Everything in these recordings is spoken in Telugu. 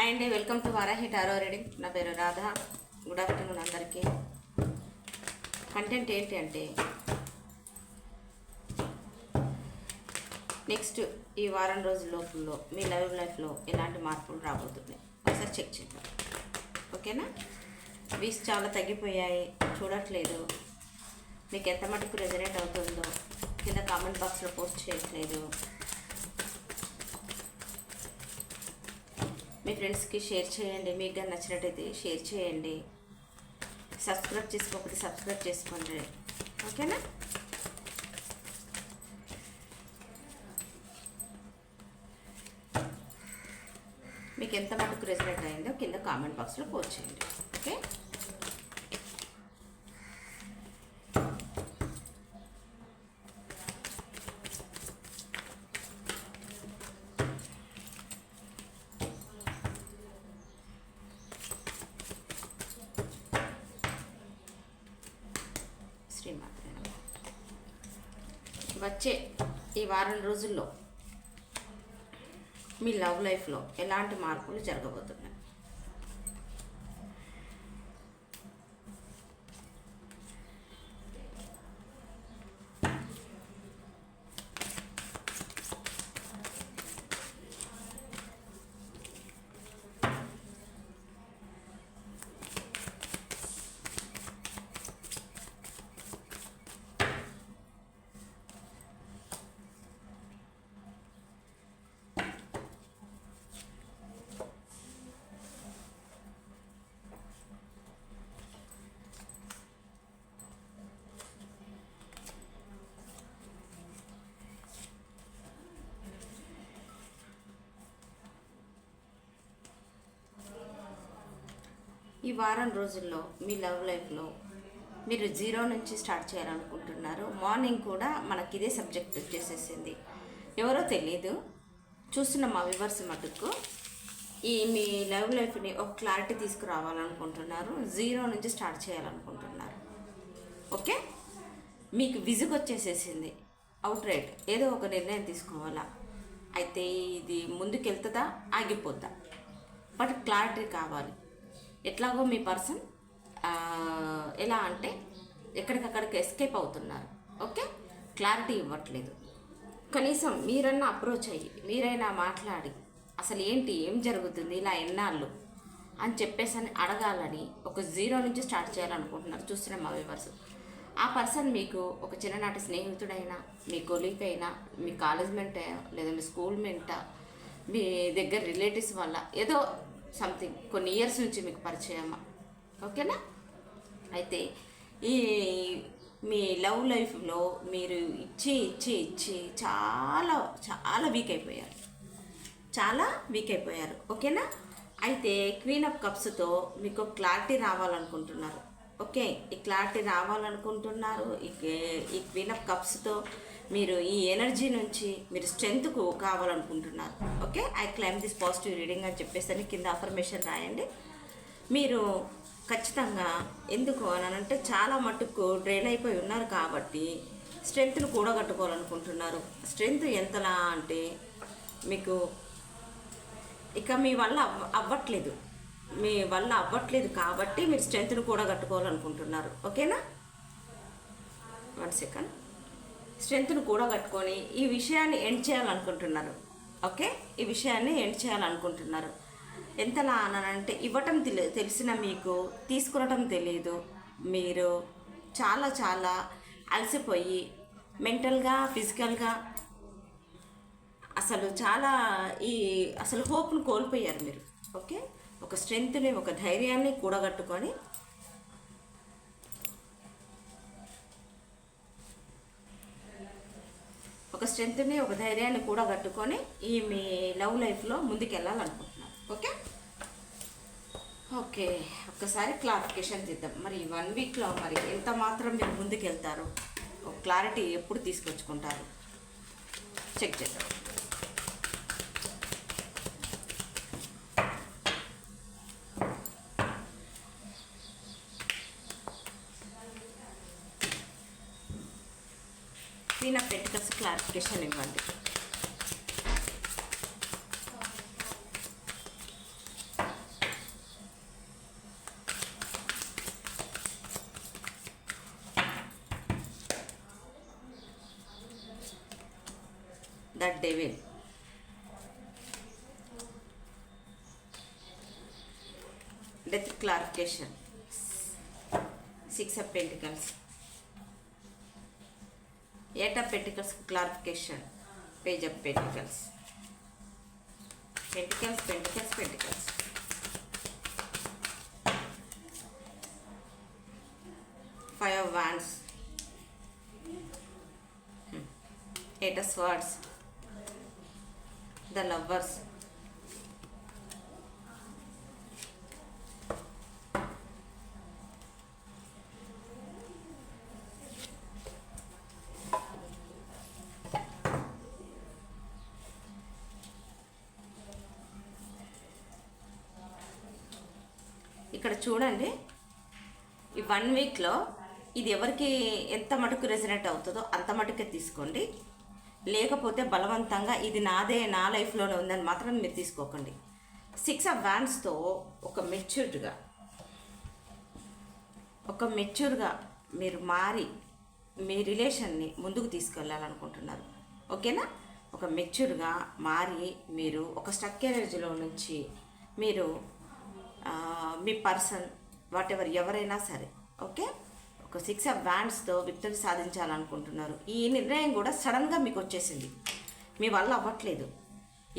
హాయ్ అండి, welcome to Varahi tarot reading. నా పేరు రాధ. గుడ్ ఆఫ్టర్నూన్ అందరికీ. కంటెంట్ ఏంటి అంటే, నెక్స్ట్ ఈ వారం రోజుల లోపల మీ లైఫ్లో ఎలాంటి మార్పులు రాబోతున్నాయి ఒకసారి చెక్ చేద్దాం. ఓకేనా? వీస్ చాలా తగ్గిపోయాయి, చూడట్లేదు. మీకు ఎంత మటుకు రెజనేట్ అవుతుందో కింద కామెంట్ బాక్స్లో పోస్ట్ చేయట్లేదు. మీ ఫ్రెండ్స్కి షేర్ చేయండి. మీకు కానీ నచ్చినట్టయితే షేర్ చేయండి. సబ్స్క్రైబ్ చేసుకోకపోతే సబ్స్క్రైబ్ చేసుకోండి. ఓకేనా? మీకు ఎంత మటుకు రెజనేట్ అయిందో కింద కామెంట్ బాక్స్లో పోస్ట్ చేయండి. ఓకే? వచ్చే ఈ వారం రోజుల్లో మీ లవ్ లైఫ్లో ఎలాంటి మార్పులు జరగబోతున్నాయి? ఈ వారం రోజుల్లో మీ లవ్ లైఫ్లో మీరు 0 నుంచి స్టార్ట్ చేయాలనుకుంటున్నారు. మార్నింగ్ కూడా మనకి ఇదే సబ్జెక్ట్ వచ్చేసేసింది. ఎవరో తెలియదు, చూస్తున్న మా వ్యూవర్స్ మటుకు ఈ మీ లవ్ లైఫ్ని ఒక క్లారిటీ తీసుకురావాలనుకుంటున్నారు. 0 నుంచి స్టార్ట్ చేయాలనుకుంటున్నారు. ఓకే? మీకు విసుగు వచ్చేసేసింది. అవుట్ రైట్ ఏదో ఒక నిర్ణయం తీసుకోవాలా. అయితే ఇది ముందుకెళ్తుందా, ఆగిపోద్దా? బట్ క్లారిటీ కావాలి. ఎట్లాగో మీ పర్సన్ ఎలా అంటే ఎక్కడికక్కడికి ఎస్కేప్ అవుతున్నారు. ఓకే? క్లారిటీ ఇవ్వట్లేదు. కనీసం మీరన్నా అప్రోచ్ అయ్యి మీరైనా మాట్లాడి అసలు ఏంటి, ఏం జరుగుతుంది, ఇలా ఎన్నాళ్ళు అని చెప్పేసి అని అడగాలని ఒక 0 నుంచి స్టార్ట్ చేయాలనుకుంటున్నారు. చూస్తున్నాం మా వ్యూవర్స్. ఆ పర్సన్ మీకు ఒక చిన్ననాటి స్నేహితుడైనా, మీ కొలీగ్ అయినా, మీ కాలేజ్ మెంట్ లేదా మీ స్కూల్ మెంటా, మీ దగ్గర రిలేటివ్స్ వల్ల ఏదో సంథింగ్ కొన్ని ఇయర్స్ నుంచి మీకు పరిచయమా. ఓకేనా? అయితే ఈ మీ లవ్ లైఫ్లో మీరు ఇచ్చి చాలా చాలా వీక్ అయిపోయారు. ఓకేనా? అయితే క్వీన్ ఆఫ్ కప్స్తో మీకు క్లారిటీ రావాలనుకుంటున్నారు. ఓకే? ఈ క్లారిటీ రావాలనుకుంటున్నారు. ఈ క్వీన్ ఆఫ్ కప్స్తో మీరు ఈ ఎనర్జీ నుంచి మీరు స్ట్రెంత్కు కావాలనుకుంటున్నారు. Okay? I claim this positive reading అని చెప్పేసి కింద అఫర్మేషన్ రాయండి. మీరు ఖచ్చితంగా ఎందుకు అని అంటే చాలా మటుకు డ్రైన్ అయిపోయి ఉన్నారు కాబట్టి స్ట్రెంత్ను కూడగట్టుకోవాలనుకుంటున్నారు. స్ట్రెంత్ ఎంతలా అంటే మీకు ఇక మీ వల్ల అవ్వట్లేదు కాబట్టి మీరు స్ట్రెంత్ను కూడగట్టుకోవాలనుకుంటున్నారు. ఓకేనా? 1 సెకండ్. స్ట్రెంత్ను కూడగట్టుకొని ఈ విషయాన్ని ఎండ్ చేయాలనుకుంటున్నారు. ఓకే? ఈ విషయాన్ని ఎండ్ చేయాలనుకుంటున్నారు. ఎంతలా అనంటే ఇవ్వటం తెలిసిన మీకు తీసుకునటం తెలియదు. మీరు చాలా చాలా అలసిపోయి మెంటల్గా, ఫిజికల్గా అసలు హోప్ను కోల్పోయారు మీరు. ఓకే? ఒక స్ట్రెంత్ని, ఒక ధైర్యాన్ని కూడగట్టుకొని ఒక ధైర్యాన్ని కూడా కట్టుకొని ఈ మీ లవ్ లైఫ్లో ముందుకెళ్ళాలనుకుంటున్నాను. ఓకే, ఒక్కసారి క్లారిఫికేషన్ తీద్దాం. మరి 1 వీక్లో మరి ఎంత మాత్రం మీరు ముందుకెళ్తారు, ఒక క్లారిటీ ఎప్పుడు తీసుకొచ్చుకుంటారు చెక్ చేద్దాం. క్వీన్ ఆఫ్ పెంటికల్స్ క్లారిఫికేషన్ ఇవ్వండి. The devil, death clarification, 6 of Pentacles, 8 of Pentacles clarification, Page of Pentacles, Pentacles, Pentacles, Pentacles, 5 of Wands, 8 of Swords, the Lovers, ఇక్కడ చూడండి. ఈ 1 వీక్లో ఇది ఎవరికి ఎంత మటుకు రెజనేట్ అవుతుందో అంత మటుకే తీసుకోండి. లేకపోతే బలవంతంగా ఇది నాదే, నా లైఫ్లోనే ఉందని మాత్రం మీరు తీసుకోకండి. 6 of Wandsతో ఒక మెచ్యూర్గా మీరు మారి మీ రిలేషన్ని ముందుకు తీసుకెళ్ళాలనుకుంటున్నారు. ఓకేనా? ఒక మెచ్యూర్గా మారి మీరు ఒక స్టక్ ఎనర్జీలో నుంచి మీరు మీ పర్సన్ వాట్ ఎవర్ ఎవరైనా సరే, ఓకే, ఒక 6 of Wandsతో విక్టరీ సాధించాలనుకుంటున్నారు. ఈ నిర్ణయం కూడా సడన్గా మీకు వచ్చేసింది, మీ వల్ల అవ్వట్లేదు,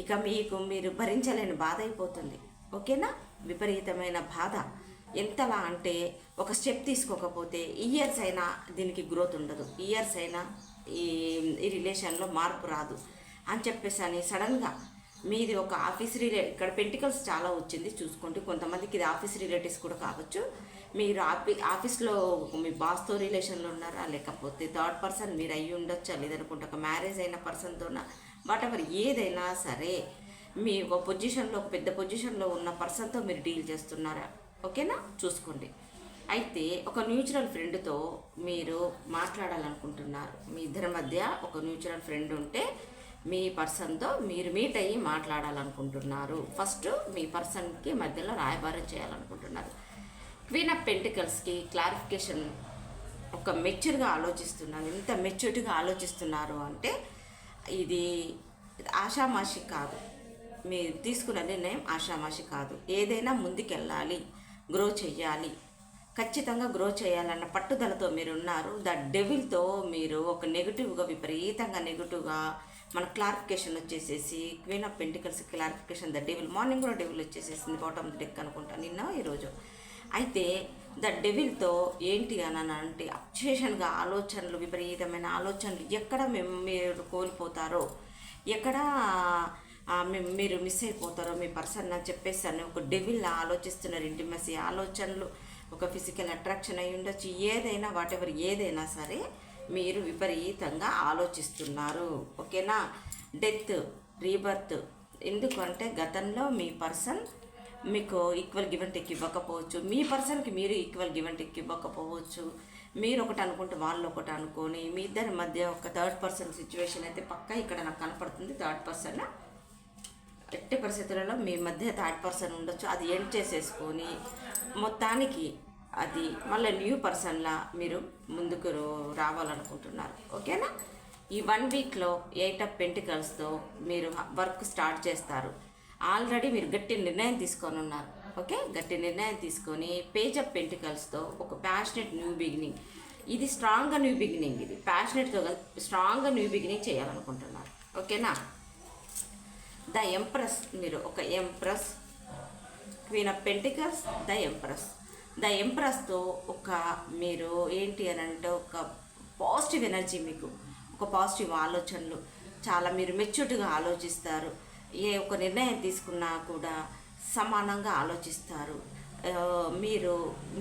ఇక మీరు భరించలేని బాధ అయిపోతుంది. ఓకేనా? విపరీతమైన బాధ. ఎంతలా అంటే ఒక స్టెప్ తీసుకోకపోతే ఇయర్స్ అయినా దీనికి గ్రోత్ ఉండదు, ఇయర్స్ అయినా ఈ రిలేషన్లో మార్పు రాదు అని చెప్పేసి అని సడన్గా మీది ఒక ఆఫీస్ ఇక్కడ పెంటికల్స్ చాలా వచ్చింది చూసుకోండి. కొంతమందికి ఇది ఆఫీస్ రిలేటివ్స్ కూడా కావచ్చు. మీరు ఆఫీస్లో మీ బాస్తో రిలేషన్లో ఉన్నారా, లేకపోతే థర్డ్ పర్సన్ మీరు అయ్యి ఉండొచ్చా, లేదనుకుంటే ఒక మ్యారేజ్ అయిన పర్సన్తోనా, వాట్ ఎవర్ ఏదైనా సరే మీ ఒక పొజిషన్లో, ఒక పెద్ద పొజిషన్లో ఉన్న పర్సన్తో మీరు డీల్ చేస్తున్నారా, ఓకేనా? చూసుకోండి. అయితే ఒక న్యూట్రల్ ఫ్రెండ్తో మీరు మాట్లాడాలనుకుంటున్నారు. మీ ఇద్దరి మధ్య ఒక న్యూట్రల్ ఫ్రెండ్ ఉంటే మీ పర్సన్తో మీరు మీట్ అయ్యి మాట్లాడాలనుకుంటున్నారు. ఫస్ట్ మీ పర్సన్కి మధ్యలో రాయబారం చేయాలనుకుంటున్నారు. క్వీన్ ఆఫ్ పెంటికల్స్కి క్లారిఫికేషన్, ఒక మెచ్యూర్గా ఆలోచిస్తున్నారు. ఎంత మెచ్యూర్గా ఆలోచిస్తున్నారు అంటే ఇది ఆషామాషి కాదు, మీరు తీసుకున్న నిర్ణయం ఆషామాషి కాదు. ఏదైనా ముందుకెళ్ళాలి, గ్రో చెయ్యాలి, ఖచ్చితంగా గ్రో చేయాలన్న పట్టుదలతో మీరు ఉన్నారు. ద డెవిల్తో మీరు ఒక నెగిటివ్గా, విపరీతంగా నెగిటివ్గా మన క్లారిఫికేషన్ వచ్చేసేసి queen of pentacles clarification, the devil, morning కూడా డెవిల్ వచ్చేసేసింది బాటమ్ డెక్ అనుకుంటా, నిన్న ఈరోజు. అయితే ద డెవిల్తో ఏంటి అని అంటే అబ్సెషన్గా ఆలోచనలు, విపరీతమైన ఆలోచనలు, ఎక్కడ మీరు కోల్పోతారో, ఎక్కడ మీరు మిస్ అయిపోతారో మీ పర్సన్ అని చెప్పేసి అని ఒక డెవిల్ ఆలోచిస్తున్నారు. ఇంటిమసీ ఆలోచనలు, ఒక ఫిజికల్ అట్రాక్షన్ అయి ఉండొచ్చు, ఏదైనా వాట్ ఎవర్ ఏదైనా సరే మీరు విపరీతంగా ఆలోచిస్తున్నారు. ఓకేనా? డెత్, రీబర్త్, ఎందుకంటే గతంలో మీ పర్సన్ మీకు ఈక్వల్ గివ్ అండ్ టేక్ ఇవ్వకపోవచ్చు, మీ పర్సన్కి మీరు ఈక్వల్ గివ్ అండ్ టేక్ ఇవ్వకపోవచ్చు. మీరు ఒకటి అనుకుంటే వాళ్ళు ఒకటి అనుకొని మీ ఇద్దరి మధ్య ఒక థర్డ్ పర్సన్ సిచ్యువేషన్ అయితే పక్కా ఇక్కడ నాకు కనపడుతుంది. థర్డ్ పర్సన్ ఎట్టి పరిస్థితులలో మీ మధ్య థర్డ్ పర్సన్ ఉండొచ్చు. అది ఎండ్ చేసేసుకొని మొత్తానికి అది మళ్ళీ న్యూ పర్సన్లా మీరు ముందుకు రావాలనుకుంటున్నారు. ఓకేనా? ఈ 1 వీక్లో 8 ఆఫ్ పెంటికల్స్తో మీరు వర్క్ స్టార్ట్ చేస్తారు. ఆల్రెడీ మీరు గట్టి నిర్ణయం తీసుకొని ఉన్నారు. ఓకే, గట్టి నిర్ణయం తీసుకొని పేజ్ ఆఫ్ పెంటికల్స్తో ఒక ప్యాషనెట్ న్యూ బిగినింగ్, ఇది స్ట్రాంగ్గా న్యూ బిగినింగ్, ఇది ప్యాషనెట్తో స్ట్రాంగ్గా న్యూ బిగినింగ్ చేయాలనుకుంటున్నారు. ఓకేనా? ద ఎంప్రెస్, మీరు ఒక empress, queen of pentacles, the ఎంప్రెస్తో ఒక మీరు ఏంటి అని అంటే ఒక పాజిటివ్ ఎనర్జీ, మీకు ఒక పాజిటివ్ ఆలోచనలు, చాలా మీరు మెచ్యూర్డ్గా ఆలోచిస్తారు. ఏ ఒక నిర్ణయం తీసుకున్నా కూడా సమానంగా ఆలోచిస్తారు. మీరు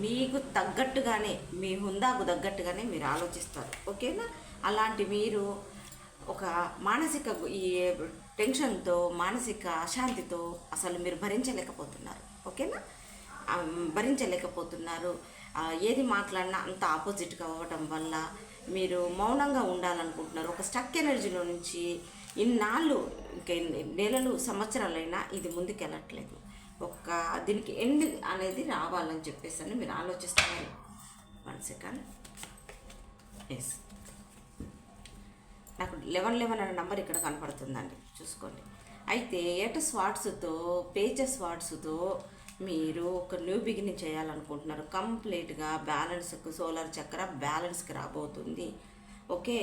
మీకు తగ్గట్టుగానే, మీ హుందాకు తగ్గట్టుగానే మీరు ఆలోచిస్తారు. ఓకేనా? అలాంటి మీరు ఒక మానసిక ఈ టెన్షన్తో, మానసిక అశాంతితో అసలు మీరు భరించలేకపోతున్నారు. ఓకేనా? భరించలేకపోతున్నారు. ఏది మాట్లాడినా అంత ఆపోజిట్గా అవ్వటం వల్ల మీరు మౌనంగా ఉండాలనుకుంటున్నారు. ఒక స్టక్ ఎనర్జీలో నుంచి ఇన్నాళ్ళు, ఇంకా నెలలు, సంవత్సరాలైనా ఇది ముందుకెళ్ళట్లేదు. దీనికి ఎండ్ అనేది రావాలని చెప్పేసి అని మీరు ఆలోచిస్తున్నారు. 1 సెకండ్. ఎస్, నాకు 11 అనే నెంబర్ ఇక్కడ కనపడుతుందండి, చూసుకోండి. అయితే స్వాట్స్తో పేజెస్ వాట్స్తో మీరు ఒక న్యూ బిగినింగ్ చేయాలనుకుంటున్నారు. కంప్లీట్గా బ్యాలెన్స్కి సోలార్ చక్ర బ్యాలెన్స్కి రాబోతుంది. ఓకే,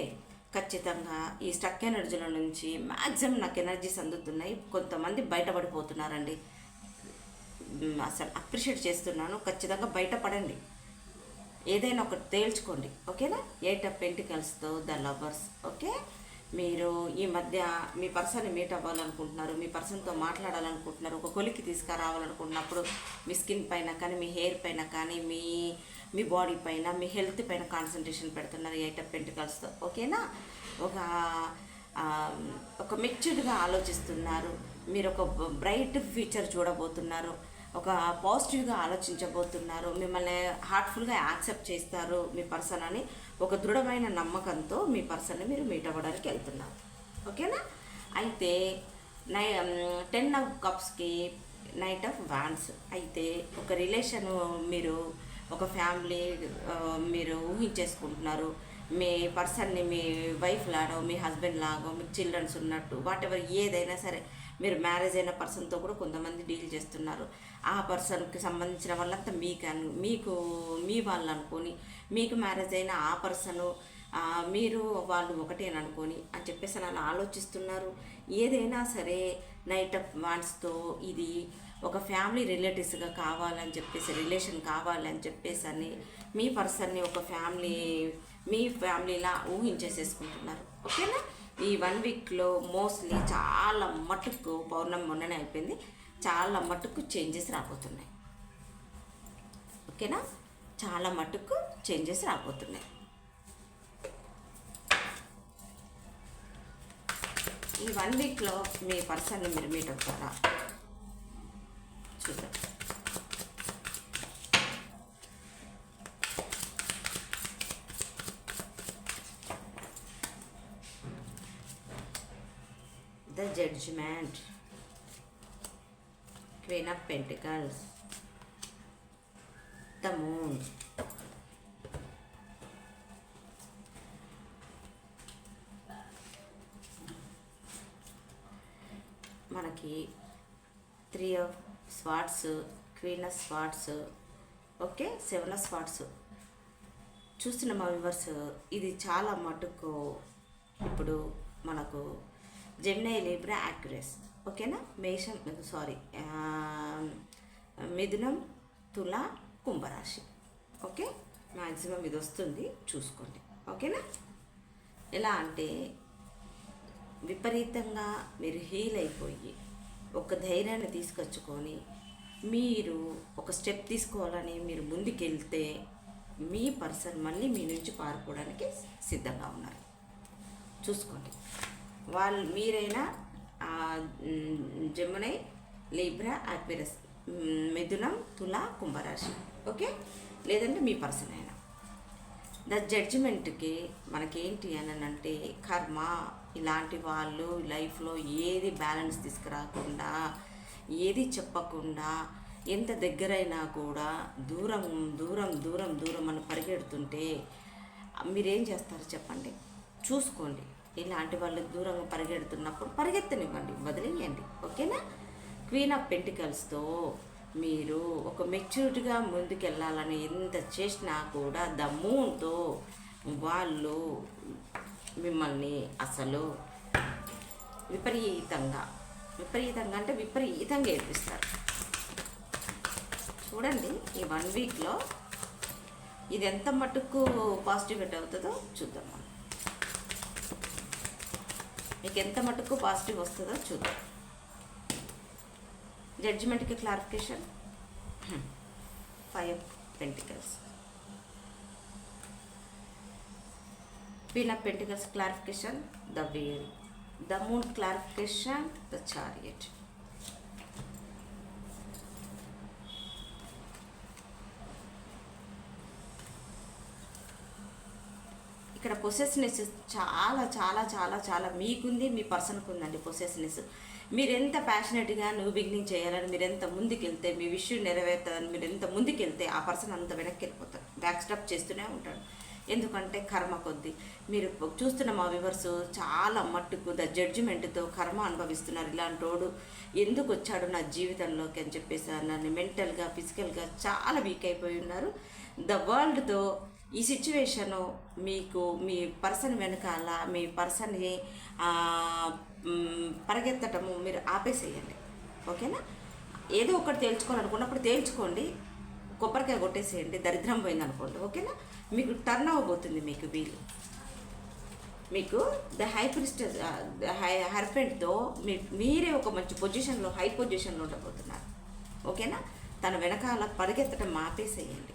ఖచ్చితంగా ఈ స్టక్ ఎనర్జీల నుంచి మ్యాక్సిమం నాకు ఎనర్జీస్ అందుతున్నాయి. కొంతమంది బయటపడిపోతున్నారండి. అసలు అప్రిషియేట్ చేస్తున్నాను. ఖచ్చితంగా బయటపడండి, ఏదైనా ఒకటి తేల్చుకోండి. ఓకేనా? 8 ఆఫ్ పెంటికల్స్తో ద లవర్స్. ఓకే, మీరు ఈ మధ్య మీ పర్సన్ని మీట్ అవ్వాలనుకుంటున్నారు, మీ పర్సన్తో మాట్లాడాలనుకుంటున్నారు, ఒక కొలికి తీసుకురావాలనుకుంటున్నప్పుడు మీ స్కిన్ పైన కానీ, మీ హెయిర్ పైన కానీ, మీ బాడీ పైన, మీ హెల్త్ పైన కాన్సన్ట్రేషన్ పెడుతున్నారు 8 ఆఫ్ పెంటికల్స్తో. ఓకేనా? ఒక మెచ్యూర్డ్గా ఆలోచిస్తున్నారు. మీరు ఒక బ్రైట్ ఫ్యూచర్ చూడబోతున్నారు. ఒక పాజిటివ్గా ఆలోచించబోతున్నారు. మిమ్మల్ని హార్ట్ఫుల్గా యాక్సెప్ట్ చేస్తారు మీ పర్సన్ అని ఒక దృఢమైన నమ్మకంతో మీ పర్సన్ని మీరు మీట్ అవ్వడానికి వెళ్తున్నారు. ఓకేనా? అయితే 10 ఆఫ్ కప్స్కి నైట్ ఆఫ్ వాండ్స్. అయితే ఒక రిలేషన్, మీరు ఒక ఫ్యామిలీ మీరు ఊహించేసుకుంటున్నారు. మీ పర్సన్ని మీ వైఫ్ లాగో, మీ హస్బెండ్ లాగో, మీకు చిల్డ్రన్స్ ఉన్నట్టు, వాట్ ఎవర్ ఏదైనా సరే, మీరు మ్యారేజ్ అయిన పర్సన్తో కూడా కొంతమంది డీల్ చేస్తున్నారు. ఆ పర్సన్కి సంబంధించిన వాళ్ళంతా మీకు మీ వాళ్ళు అనుకొని, మీకు మ్యారేజ్ అయిన ఆ పర్సను మీరు వాళ్ళు ఒకటే అని అనుకొని అని చెప్పేసి అలా ఆలోచిస్తున్నారు. ఏదైనా సరే నైట్ ఆఫ్ వాండ్స్తో ఇది ఒక ఫ్యామిలీ రిలేటివ్స్గా కావాలని చెప్పేసి, రిలేషన్ కావాలని చెప్పేసి అని మీ పర్సన్ని ఒక మీ ఫ్యామిలీలా ఊహించేసేసుకుంటున్నారు. ఓకేనా? ఈ 1 వీక్లో మోస్ట్లీ చాలా మటుకు, పౌర్ణమి మొన్ననే అయిపోయింది, చాలా మటుకు చేంజెస్ రాబోతున్నాయి. ఓకేనా? చాలా మటుకు చేంజెస్ రాబోతున్నాయి. ఈ 1 వీక్లో మీ పర్సన్ని మీరు మీట్ అవుతారా చూద్దాం. The judgement, queen of pentacles, the moon, మనకి 3 of swords, queen of swords, okay, 7 of swords. చూస్తున్న మా వ్యూవర్స్, ఇది చాలా మటుకు ఇప్పుడు మనకు జెమినీ, లిబ్రా, యాక్యురస్. ఓకేనా? మిథునం, తుల, కుంభరాశి. ఓకే, మ్యాక్సిమం ఇది వస్తుంది, చూసుకోండి. ఓకేనా? ఎలా అంటే విపరీతంగా మీరు హీల్ అయిపోయి ఒక ధైర్యాన్ని తీసుకొచ్చుకొని మీరు ఒక స్టెప్ తీసుకోవాలని మీరు ముందుకెళ్తే మీ పర్సన్ మళ్ళీ మీ నుంచి పారిపోవడానికి సిద్ధంగా ఉన్నారు. చూసుకోండి. మీరైనా జెమినీ, లిబ్రా, యాక్యురస్, మిథునం, తుల, కుంభరాశి. ఓకే, లేదంటే మీ పర్సన్ అయినా. ద జడ్జిమెంట్కి మనకేంటి అని అంటే, కర్మ. ఇలాంటి వాళ్ళు లైఫ్లో ఏది బ్యాలెన్స్ తీసుకురాకుండా, ఏది చెప్పకుండా, ఎంత దగ్గరైనా కూడా దూరం దూరం దూరం దూరం అని పరిగెడుతుంటే మీరేం చేస్తారు చెప్పండి? చూసుకోండి. ఇలాంటి వాళ్ళు దూరంగా పరిగెడుతున్నప్పుడు పరిగెత్తనివ్వండి, వదిలేయండి. ఓకేనా? క్వీన్ ఆఫ్ పెంటికల్స్తో మీరు ఒక మెచ్యూరిటీగా ముందుకెళ్ళాలని ఎంత చేసినా కూడా ద మూన్తో వాళ్ళు మిమ్మల్ని అసలు విపరీతంగా అంటే విపరీతంగా ఏడిపిస్తారు. చూడండి, ఈ 1 వీక్లో ఇది ఎంత మటుకు పాజిటివ్ ఎట్ అవుతుందో చూద్దాం. మనం మీకు ఎంత మటుకు పాజిటివ్ వస్తుందో చూద్దాం. జడ్జిమెంట్కి clarification, 5 of pentacles, queen of pentacles clarification, the wheel, the moon clarification, the chariot. ఇక్కడ పొసెసివ్నెస్ చాలా చాలా చాలా చాలా మీకుంది, మీ పర్సన్కి ఉందండి పొసెసివ్నెస్. మీరు ఎంత ప్యాషనెట్గా నువ్వు బిగినింగ్ చేయాలని, మీరు ఎంత ముందుకెళ్తే మీ విషయం నెరవేరుతుందని, మీరు ఎంత ముందుకెళ్తే ఆ పర్సన్ అంత వెనక్కి వెళ్ళిపోతారు, బ్యాక్ స్టెప్ చేస్తూనే ఉంటాడు. ఎందుకంటే కర్మ కొద్ది మీరు చూస్తున్న మా వివర్స్ చాలా మట్టుకు జడ్జిమెంట్తో కర్మ అనుభవిస్తున్నారు. ఇలాంటోడు ఎందుకు వచ్చాడు నా జీవితంలోకి అని చెప్పేసి నన్ను మెంటల్గా ఫిజికల్గా చాలా వీక్ అయిపోయి ఉన్నారు. ద వరల్డ్తో ఈ సిచ్యువేషను మీకు మీ పర్సన్ వెనకాల మీ పర్సన్ని పరిగెత్తటము మీరు ఆపేసేయండి. ఓకేనా? ఏదో ఒకటి తేల్చుకోవాలనుకున్నప్పుడు తేల్చుకోండి, కొబ్బరికాయ కొట్టేసేయండి, దరిద్రం పోయిందనుకోండి. ఓకేనా? మీకు టర్న్ అవ్వబోతుంది మీకు వీలు. మీకు ద హై ప్రిస్ట్ హర్పెంట్తో మీరే ఒక మంచి పొజిషన్లో హై పొజిషన్లో ఉండబోతున్నారు. ఓకేనా? తన వెనకాల పరిగెత్తడం ఆపేసేయండి.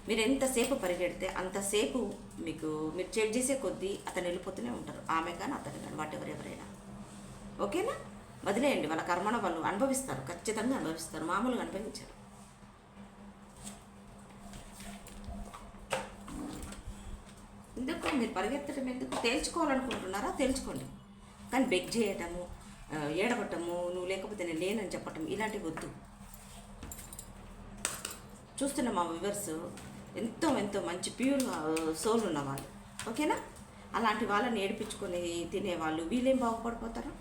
మీరు ఎంతసేపు పరిగెడితే అంతసేపు మీరు చెక్ చేసే కొద్దీ అతను వెళ్ళిపోతూనే ఉంటారు. ఆమె కానీ అతను కానీ ఎవరైనా. ఓకేనా? వదిలేయండి. వాళ్ళ కర్మను వాళ్ళు అనుభవిస్తారు, ఖచ్చితంగా అనుభవిస్తారు, మామూలుగా అనుభవించారు. ఎందుకు మీరు పరిగెత్తడం ఎందుకు? తేల్చుకోవాలనుకుంటున్నారా? తేల్చుకోండి. కానీ బెగ్ చేయటము, ఏడవటము, నువ్వు లేకపోతే నేను లేనని చెప్పటం ఇలాంటివి వద్దు. చూస్తున్న మా వ్యూవర్స్ ఎంతో మంచి ప్యూర్ సోల్ ఉన్న వాళ్ళు. ఓకేనా? అలాంటి వాళ్ళని ఏడిపించుకొని తినేవాళ్ళు వీళ్ళేం బాగుపడిపోతారు?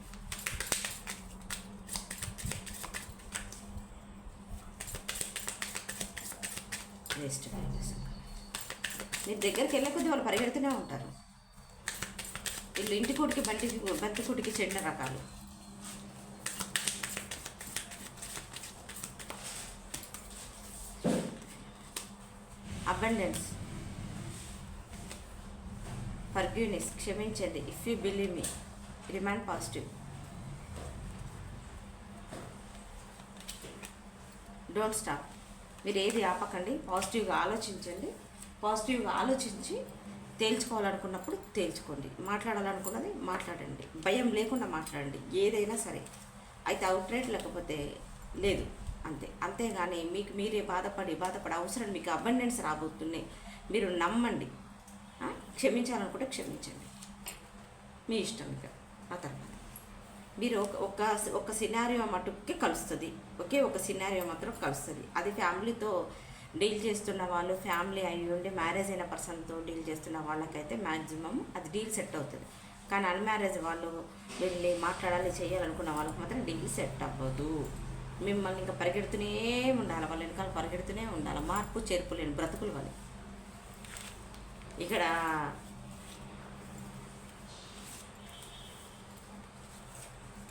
వేస్ట్. మీరు దగ్గరికి వెళ్ళే కొద్దీ వాళ్ళు పరిగెడుతూనే ఉంటారు. వీళ్ళు ఇంటి కూటికి బంతి కూటికి చెందిన రకాలు. అబండెన్స్, ఫర్గివ్నెస్, క్షమించండి. If you believe me, remain positive, don't stop. మీరు ఏది ఆపకండి, పాజిటివ్గా ఆలోచించండి. పాజిటివ్గా ఆలోచించి తేల్చుకోవాలనుకున్నప్పుడు తేల్చుకోండి. మాట్లాడాలనుకున్నది మాట్లాడండి, భయం లేకుండా మాట్లాడండి. ఏదైనా సరే అయితే అవుట్రైట్, లేకపోతే లేదు, అంతే. అంతేగాని మీకు మీరే బాధపడి అవసరం మీకు అబండెన్స్ రాబోతున్నాయి. మీరు నమ్మండి. క్షమించాలనుకుంటే క్షమించండి, మీ ఇష్టం. ఇక ఆ తర్వాత మీరు ఒక సినారియో మటుకే కలుస్తుంది. ఒకే ఒక సినారియో మాత్రం కలుస్తుంది. అది ఫ్యామిలీతో డీల్ చేస్తున్న వాళ్ళు, ఫ్యామిలీ అయి ఉండి మ్యారేజ్ అయిన పర్సన్తో డీల్ చేస్తున్న వాళ్ళకైతే మ్యాక్సిమం అది డీల్ సెట్ అవుతుంది. కానీ అన్మ్యారేజ్ వాళ్ళు వెళ్ళి మాట్లాడాలి చేయాలనుకున్న వాళ్ళకి మాత్రం డీల్ సెట్ అవ్వదు. మిమ్మల్ని ఇంకా పరిగెడుతూనే ఉండాలి, వాళ్ళ వెనకాల పరిగెడుతూనే ఉండాలి. మార్పు చేర్పు లేని బ్రతుకులు వాళ్ళు. ఇక్కడ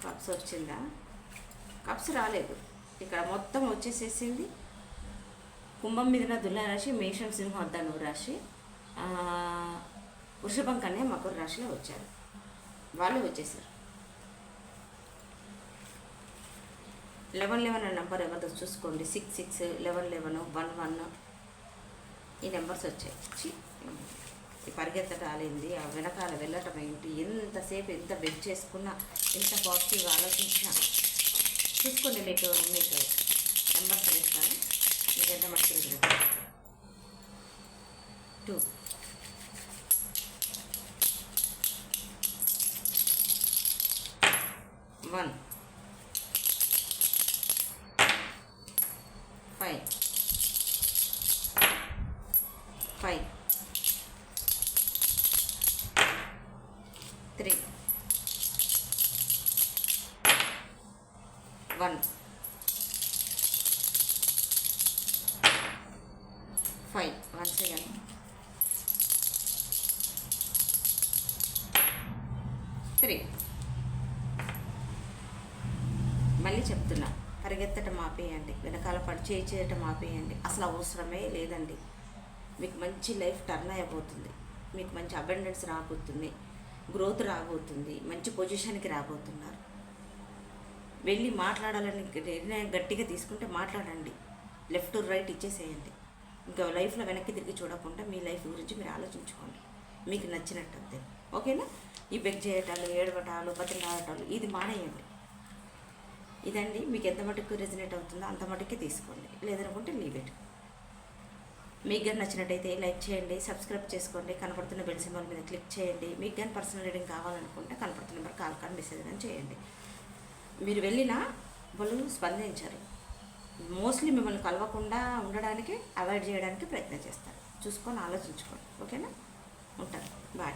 కప్స్ వచ్చిందా? కప్స్ రాలేదు. ఇక్కడ మొత్తం వచ్చేసేసింది. కుంభం మీదన దుల్ల రాశి, మేషం సింహం ధనువు రాశి, వృషభం కన్య మకర రాశిలో వచ్చారు. వాళ్ళు వచ్చేసారు. 11 అనే నెంబర్ ఎవరిదో చూసుకోండి. 66, 11, 11 ఈ నెంబర్స్ వచ్చాయి. ఈ పరిగెత్తడం రాలేంది, ఆ వెనకాల వెళ్ళటం ఏంటి, ఎంతసేపు ఎంత బెగ్ చేసుకున్నా, ఎంత పాజిటివ్గా ఆలోచించినా చూసుకోండి. మీకు నెంబర్స్ వేస్తాను. మీకు ఎంత మర్చిపోయింది. 2, 1, 5, 3, 1, 5. Once again. 3. మళ్ళీ చెప్తున్నా, పరిగెత్తటం ఆపేయండి, వెనకాల చేయటం ఆపేయండి. అసలు అవసరమే లేదండి. మీకు మంచి లైఫ్ టర్న్ అయిపోతుంది, మీకు మంచి అబండెన్స్ రాబోతుంది, గ్రోత్ రాబోతుంది, మంచి పొజిషన్కి రాబోతున్నారు. వెళ్ళి మాట్లాడాలని నిర్ణయం గట్టిగా తీసుకుంటే మాట్లాడండి, లెఫ్ట్ రైట్ ఇచ్చేసేయండి. ఇంకా లైఫ్లో వెనక్కి తిరిగి చూడకుండా మీ లైఫ్ గురించి మీరు ఆలోచించుకోండి, మీకు నచ్చినట్టు అంతే. ఓకేనా? ఈ బెగ్ చేయటాలు, ఏడవటాలు, బతిలాడటాలు ఇది మానేయండి. ఇదండి, మీకు ఎంత మటుకు రెజనేట్ అవుతుందో అంత మటుకే తీసుకోండి, లేదనుకుంటే లీవ్ ఇట్. మీకు కానీ నచ్చినట్టయితే లైక్ చేయండి, సబ్స్క్రైబ్ చేసుకోండి, కనపడుతున్న బెల్ సింబల్ మీద క్లిక్ చేయండి. మీకు కానీ పర్సనల్ రీడింగ్ కావాలనుకుంటే కనపడుతున్న నెంబర్ కాల్ కానీ మెసేజ్ కానీ చేయండి. మీరు వెళ్ళినా వాళ్ళు స్పందించారు. మోస్ట్లీ మిమ్మల్ని కలవకుండా ఉండడానికి, అవాయిడ్ చేయడానికి ప్రయత్నం చేస్తారు. చూసుకొని ఆలోచించుకోండి. ఓకేనా? ఉంటాను. బాయ్.